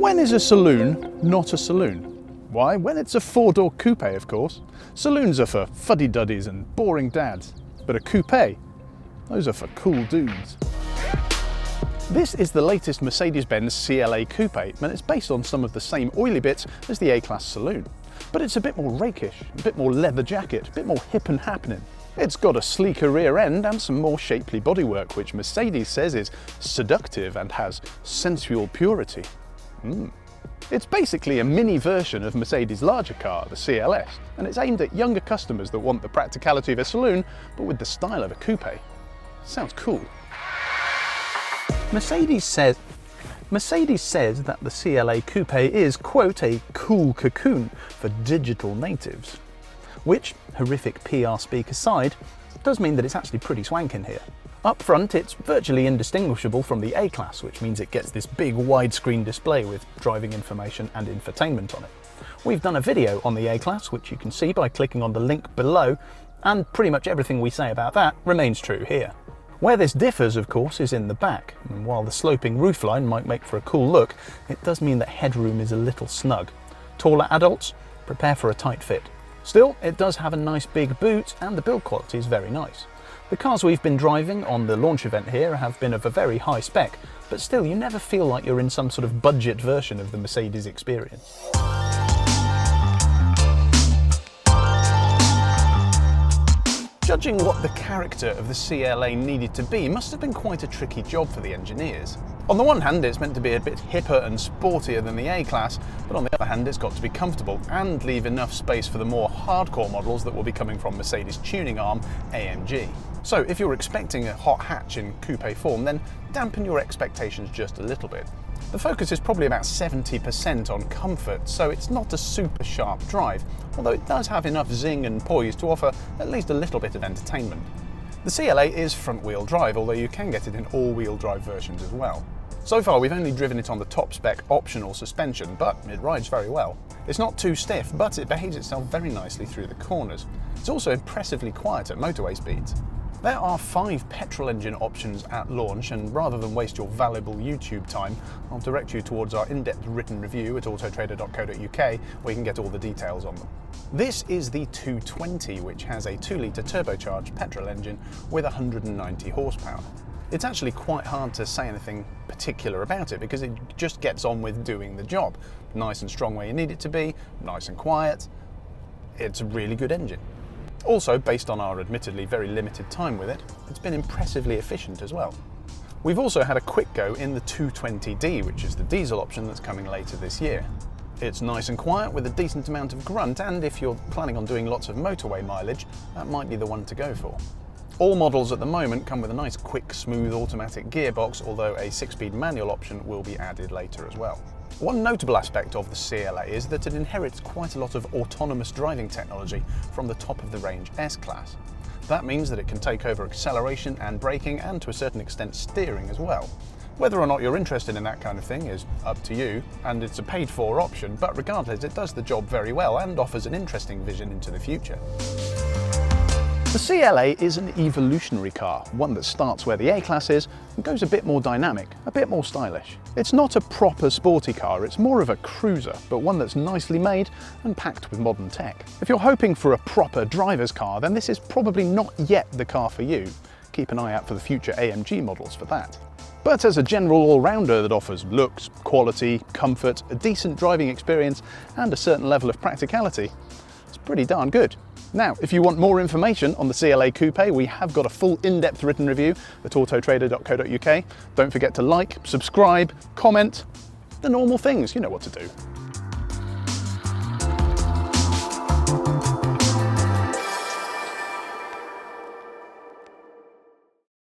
When is a saloon not a saloon? Why, when it's a four-door coupe, of course. Saloons are for fuddy-duddies and boring dads. But a coupe, those are for cool dudes. This is the latest Mercedes-Benz CLA Coupe, and it's based on some of the same oily bits as the A-Class saloon. But it's a bit more rakish, a bit more leather jacket, a bit more hip and happening. It's got a sleeker rear end and some more shapely bodywork, which Mercedes says is seductive and has sensual purity. It's basically a mini version of Mercedes' larger car, the CLS, and it's aimed at younger customers that want the practicality of a saloon, but with the style of a coupe. Sounds cool. Mercedes says that the CLA Coupe is, quote, a cool cocoon for digital natives. Which, horrific PR speak aside, does mean that it's actually pretty swank in here. Up front, it's virtually indistinguishable from the A-Class, which means it gets this big widescreen display with driving information and infotainment on it. We've done a video on the A-Class, which you can see by clicking on the link below, and pretty much everything we say about that remains true here. Where this differs, of course, is in the back, and while the sloping roofline might make for a cool look, it does mean that headroom is a little snug. Taller adults, prepare for a tight fit. Still, it does have a nice big boot, and the build quality is very nice. The cars we've been driving on the launch event here have been of a very high spec, but still you never feel like you're in some sort of budget version of the Mercedes experience. Judging what the character of the CLA needed to be must have been quite a tricky job for the engineers. On the one hand, it's meant to be a bit hipper and sportier than the A-Class, but on the other hand, it's got to be comfortable and leave enough space for the more hardcore models that will be coming from Mercedes' tuning arm, AMG. So if you're expecting a hot hatch in coupe form, then dampen your expectations just a little bit. The focus is probably about 70% on comfort, so it's not a super sharp drive, although it does have enough zing and poise to offer at least a little bit of entertainment. The CLA is front-wheel drive, although you can get it in all-wheel drive versions as well. So far we've only driven it on the top-spec optional suspension, but it rides very well. It's not too stiff, but it behaves itself very nicely through the corners. It's also impressively quiet at motorway speeds. There are 5 petrol engine options at launch, and rather than waste your valuable YouTube time, I'll direct you towards our in-depth written review at autotrader.co.uk, where you can get all the details on them. This is the 220, which has a 2-litre turbocharged petrol engine with 190 horsepower. It's actually quite hard to say anything particular about it because it just gets on with doing the job. Nice and strong where you need it to be, nice and quiet. It's a really good engine. Also, based on our admittedly very limited time with it, it's been impressively efficient as well. We've also had a quick go in the 220D, which is the diesel option that's coming later this year. It's nice and quiet with a decent amount of grunt, and if you're planning on doing lots of motorway mileage, that might be the one to go for. All models at the moment come with a nice quick, smooth automatic gearbox, although a 6-speed manual option will be added later as well. One notable aspect of the CLA is that it inherits quite a lot of autonomous driving technology from the top-of-the-range S-Class. That means that it can take over acceleration and braking, and to a certain extent steering as well. Whether or not you're interested in that kind of thing is up to you, and it's a paid-for option, but regardless it does the job very well and offers an interesting vision into the future. The CLA is an evolutionary car, one that starts where the A-Class is and goes a bit more dynamic, a bit more stylish. It's not a proper sporty car, it's more of a cruiser, but one that's nicely made and packed with modern tech. If you're hoping for a proper driver's car, then this is probably not yet the car for you. Keep an eye out for the future AMG models for that. But as a general all-rounder that offers looks, quality, comfort, a decent driving experience and a certain level of practicality, it's pretty darn good. Now, if you want more information on the CLA Coupe, we have got a full in-depth written review at autotrader.co.uk. Don't forget to like, subscribe, comment, the normal things, you know what to do.